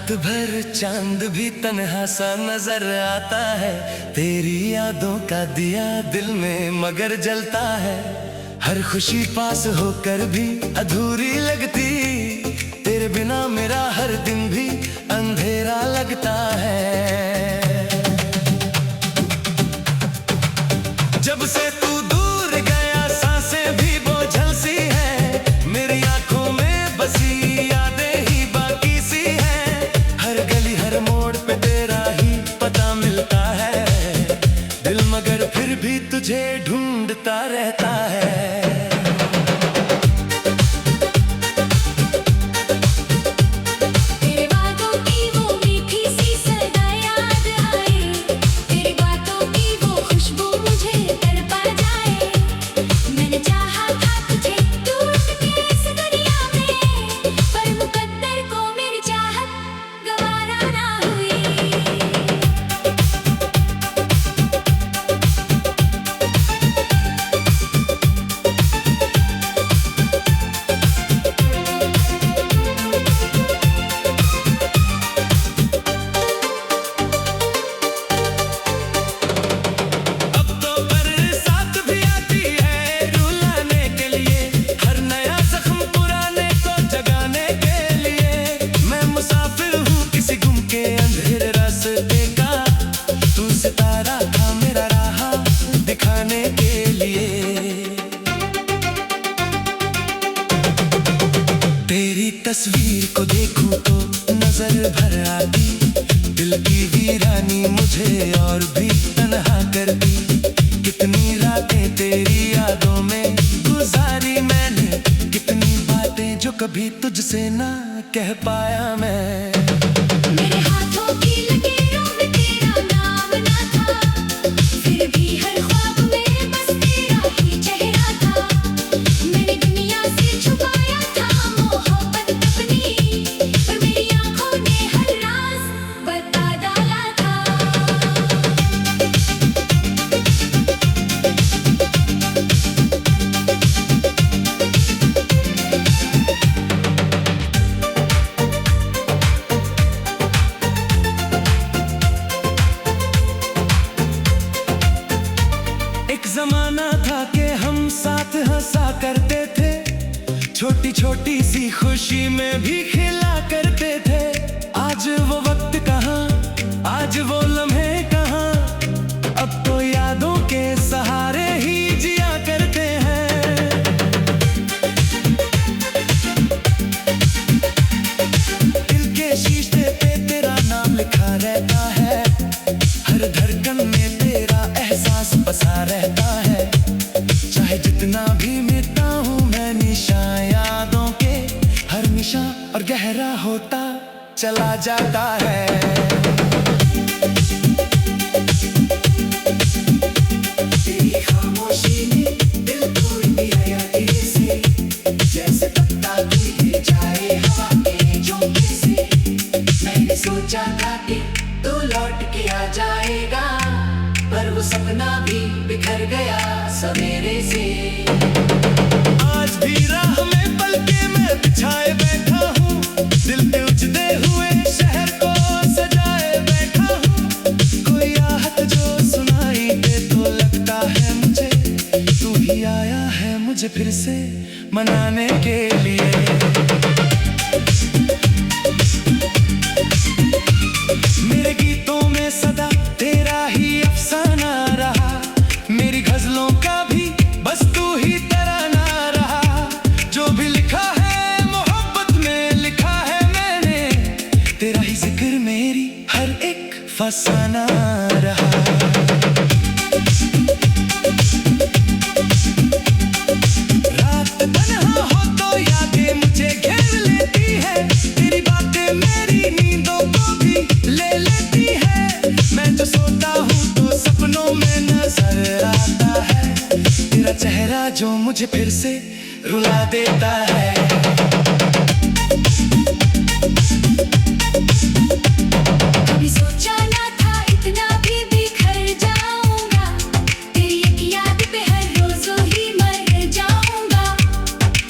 रात भर चांद भी तन्हा सा नजर आता है, तेरी यादों का दिया दिल में मगर जलता है। हर खुशी पास होकर भी अधूरी लगती, तेरे बिना मेरा हर दिन भी अंधेरा लगता है। जब से तू दूर गया सांसें भी बोझल सी है, मेरी आंखों में बसी यादें ही बाकी सी है। हर गली हर मोड़ पे तेरा ही पता मिलता है, दिल मगर फिर भी तुझे ढूंढता रहता है। तस्वीर को देखूं तो नजर भर आती, दिल की वीरानी मुझे और भी तन्हा करती। कितनी रातें तेरी यादों में गुजारी मैंने, कितनी बातें जो कभी तुझसे ना कह पाया मैं। मेरे हाथों की लकीरों में तेरा नाम ना था, फिर भी हर ख्वाब में बस तेरा ही चेहरा था। मैंने दुनिया से छुपाया था मोहब्बत अपनी, पर मेरी आंखों ने हर राज बता डाला था। एक जमाना था कि हम साथ हंसा करते थे, छोटी छोटी सी खुशी में भी खिला करते थे। आज वो वक्त कहाँ, आज वो लम्हे कहाँ, अब तो यादों के सहारे ही जिया करते हैं। दिल के शीशे पे तेरा नाम लिखा रहता है, हर धड़कन में तेरा एहसास बसा रहता है। चाहे जितना भी मिटा हूँ मैं निशान यादों के, हर निशान और गहरा होता चला जाता है। तेरी खामोशी ने दिल तोड़ दिया यादें से, जैसे पत्ता भीग जाए हवा के झोंके से। मैंने सोचा था कि तू लौट के आ जाएगा, पर वो सपना भी बिखर गया सवेरे से। आज भी राह में पलके में बिछाए बैठा हूँ, दिल पे उजड़े हुए शहर को सजाए बैठा हूँ। कोई आहट जो सुनाई दे तो लगता है मुझे, तू ही आया है मुझे फिर से मनाने के लिए। मेरे गीतों में सदा तेरा ही अफसाना रहा, मेरी गजलों का भी बस तू ही तराना रहा। जो भी लिखा है मोहब्बत में लिखा है मैंने, तेरा ही जिक्र मेरी हर एक फसाना रहा। रात तन्हा हो तो यादें मुझे घेर लेती है, तेरी बातें मेरी नींदों को भी ले लेती है। मैं जो सोता हूँ तो सपनों में नजर आता है, तेरा चेहरा जो मुझे फिर से रुला देता है। कभी सोचा ना था इतना भी बिखर जाऊंगा, तेरी एक याद पे हर रोज ही मर जाऊंगा।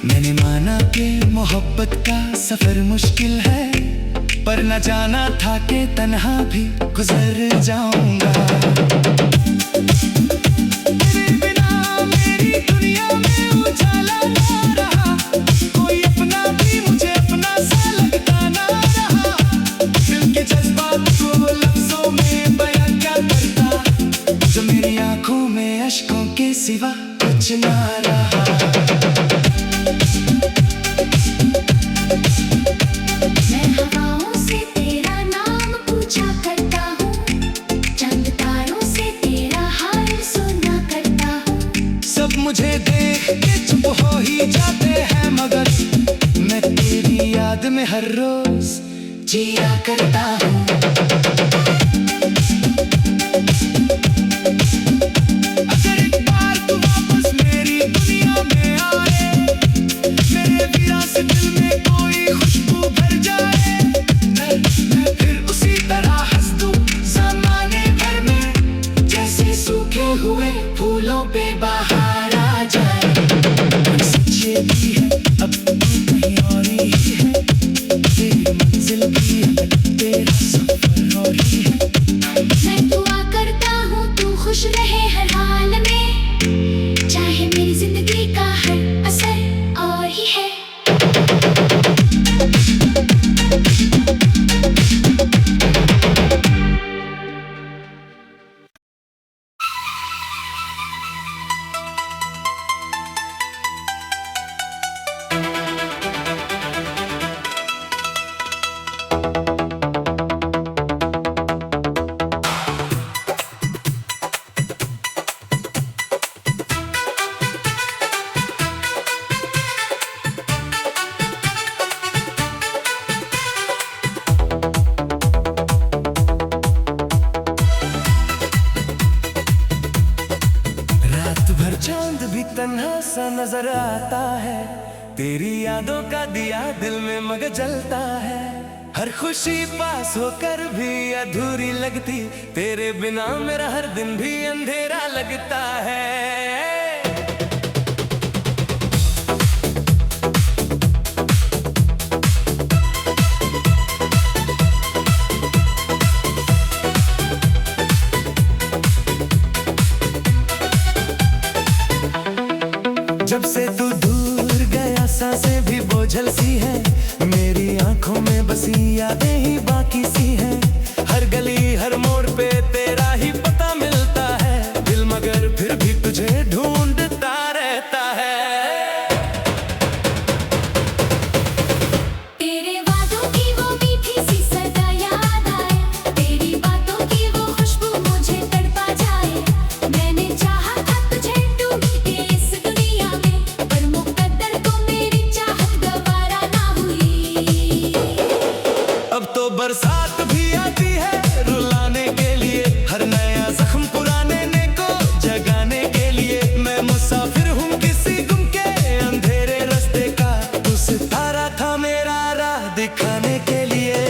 मैंने माना कि मोहब्बत का सफर मुश्किल है, पर न जाना था कि तन्हा भी गुजर जाऊंगा। तेरे बिना मेरी दुनिया में उजाला ना रहा, कोई अपना भी मुझे अपना सा लगता ना रहा। दिल के जज्बात को लफ्जों में बयां क्या करता, जो मेरी आंखों में अश्कों के सिवा कुछ ना रहा। मैं हवाओं से तेरा नाम पूछा करता हूँ, चंद तारों से तेरा हाल सुना करता हूँ। सब मुझे देख के चुप हो ही जाते हैं, मगर मैं तेरी याद में हर रोज जिया करता हूँ। अगर एक बार तू वापस मेरी दुनिया में आए, मेरे वीरा से दिल में कोई खुशबू भर जाए, मैं फिर उसी तरह हंस दूं ज़माने भर में, जैसे सूखे हुए फूलों पे बहार आ जाए। सच ये भी है अब तू कहीं और ही है, तेरी मंजिल भी है, तेरा सफर और ही है। मैं दुआ करता हूँ तू खुश रहे हर हाल में, चाहे मेरी जिंदगी का हर असर और ही है। रात भर चांद भी तन्हा सा नजर आता है, तेरी यादों का दिया दिल में मगर जलता है। हर खुशी पास होकर भी अधूरी लगती, तेरे बिना मेरा हर दिन भी अंधेरा लगता है। जब से तू दूर गया सांसें भी बोझल सी है, मेरी आंखों में बसी यादें ही बाकी सी हैं। हर गली हर मोड़ पे तेरा ही पता मिलता है, दिल मगर फिर भी तुझे ढूंढता रहता है। तेरे वादों की वो मीठी सी सदा याद आए, तेरी बातों की वो खुशबू मुझे तड़पा जाए। मैंने चाहा था तुझे ढूंढ के इस दुनिया में, पर मुकद्दर को मेरी चाहत गवारा ना हुई। अब तो बरसात भी आती है रुलाने के लिए, हर नया जख्म पुराने ने को जगाने के लिए। मैं मुसाफिर हूँ किसी गुम के अंधेरे रास्ते का, तू सितारा था मेरा राह दिखाने के लिए।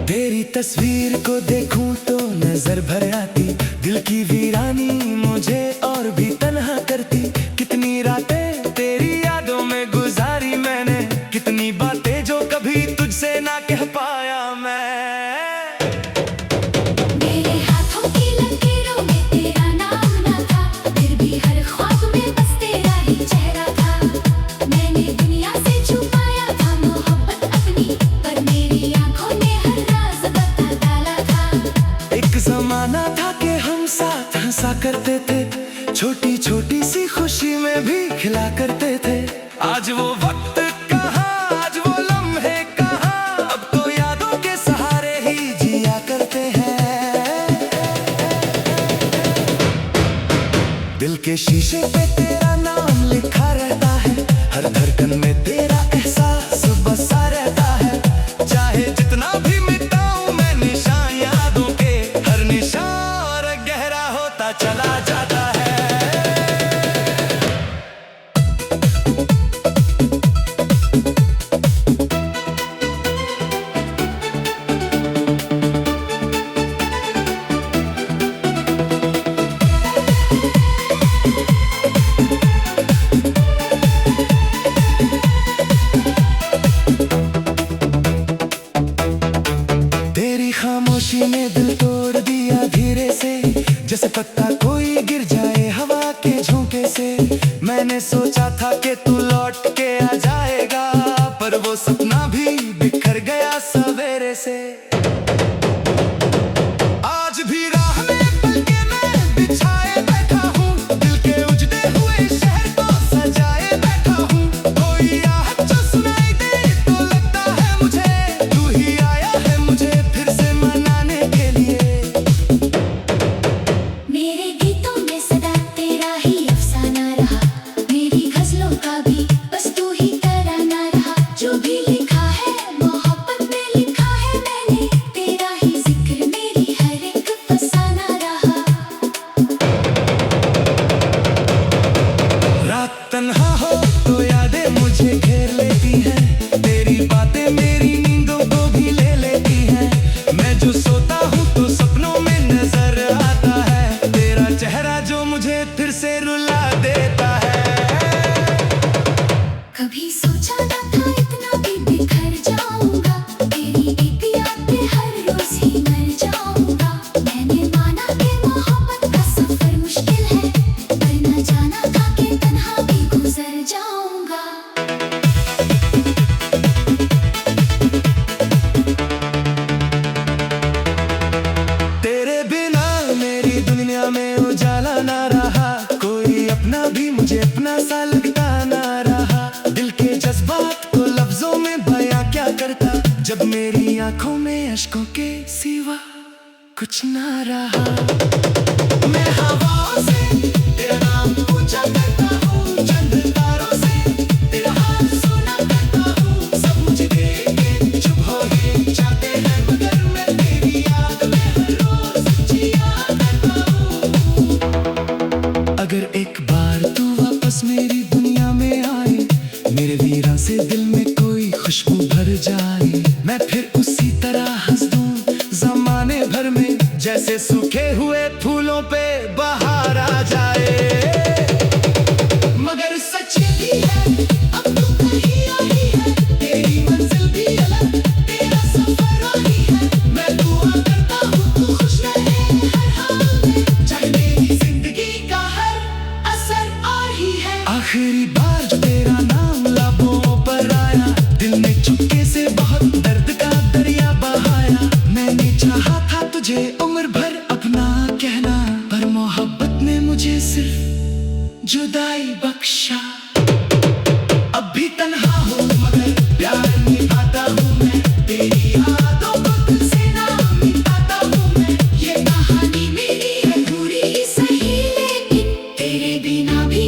तेरी तस्वीर को देखूं तो नजर भर आती, दिल की वीरानी मुझे और भी तन्हा करती। कितनी रातें तेरी यादों में गुजारी मैंने, कितनी बातें जो कभी तुझसे ना कह पाया मैं। मेरे हाथों की लकीरों में तेरा नाम ना था, फिर भी हर ख्वाब में बस तेरा ही चेहरा था। मैंने दुनिया से छुपाया था मोहब्बत अपनी, पर मेरी आंखों ने हर राज बता डाला था। एक जमाना था कि हम साथ हंसा करते थे, छोटी छोटी सी खुशी में भी खिला करते थे। आज वो वक्त कहाँ, आज वो लम्हे कहाँ, अब तो यादों के सहारे ही जिया करते हैं। दिल के शीशे पे तेरा नाम लिखा रहता है, हर धड़कन में तेरा एहसास बसा रहता है। चाहे जितना भी मिटाऊं मैं निशान यादों के, हर निशान और गहरा होता चला जाता है। पत्ता कोई गिर जाए हवा के झोंके से। मैंने सोचा था कि तू लौट के आ जाएगा, पर वो सपना भी बिखर गया सवेरे से। आज भी राह में पलके मैं बिछाए बैठा हूँ, दिल के उजड़े हुए शहर को सजाए बैठा हूँ। कोई आहट जो सुनाई दे तो लगता है मुझे तू ही आया है मुझे फिर से मनाने के लिए। मेरे गीतों में सदा तेरा ही अफसाना रहा, मेरी गजलों का भी बस तू ही तराना रहा। जो भी लिखा है मोहब्बत में लिखा है मैंने, तेरा ही जिक्र मेरी हर एक फसाना रहा। रात तन्हा हो तो यादें मुझे घेर लेती हैं, तेरी बातें मेरी नींदों को भी ले लेती हैं। मैं जो सोता हूँ तो सपनों में नजर आता है, तेरा चेहरा जो मुझे फिर से रुला देता है। कभी सोचा न था इतना भी बिखर जाऊंगा, तेरी एक याद पे हर रोज ही मर जाऊंगा। मैंने माना कि मोहब्बत का सफर मुश्किल है, पर न जाना था कि तन्हा भी गुजर जाऊंगा। तेरे बिना मेरी दुनिया में उजाला ना रहा, कोई अपना भी मुझे अपना सा लगता ना रहा। दिल के जज्बात को लफ्जों में बयां क्या करता, जब मेरी आंखों में अश्कों के सिवा कुछ ना रहा। मैं हवाओं से तेरा नाम ऊंचा करता हूँ, चंद तारों से तेरा हाल सुना करता हूँ। सब मुझे देख के चुप हो ही जाते हैं, मगर मैं तेरी याद में हर रोज जिया करता हूँ। अगर एक बार तू वापस मेरी दुनिया में आए, मेरे वीरान से दिल में कोई खुशबू भर जाए। मैं फिर उसी तरह हंस दूं जमाने भर में, जैसे सूखे हुए फूलों पे बहार आ जाए। मगर सच भी है अब तू कहीं आई है, तेरी मंजिल भी अलग तेरा सफर राही है। मैं दुआ करता हूँ तू खुश रहे हर हाल में, चाहे मेरी जिंदगी का हर असर आ ही है। आखिरी बार जो तेरा नाम लबों पर आया, दिल ने चुपके से बहुत दर्द का दरिया बहाया। मैंने चाहा था तुझे उम्र भर अपना कहना, पर मोहब्बत ने मुझे सिर्फ जुदाई बख्शा। अब भी तन्हा हूँ मगर प्यार निभाता हूँ मैं, तेरी यादों को दिल से ना मिटाता हूँ मैं। ये कहानी मेरी अधूरी ही सही, लेकिन तेरे बिना भी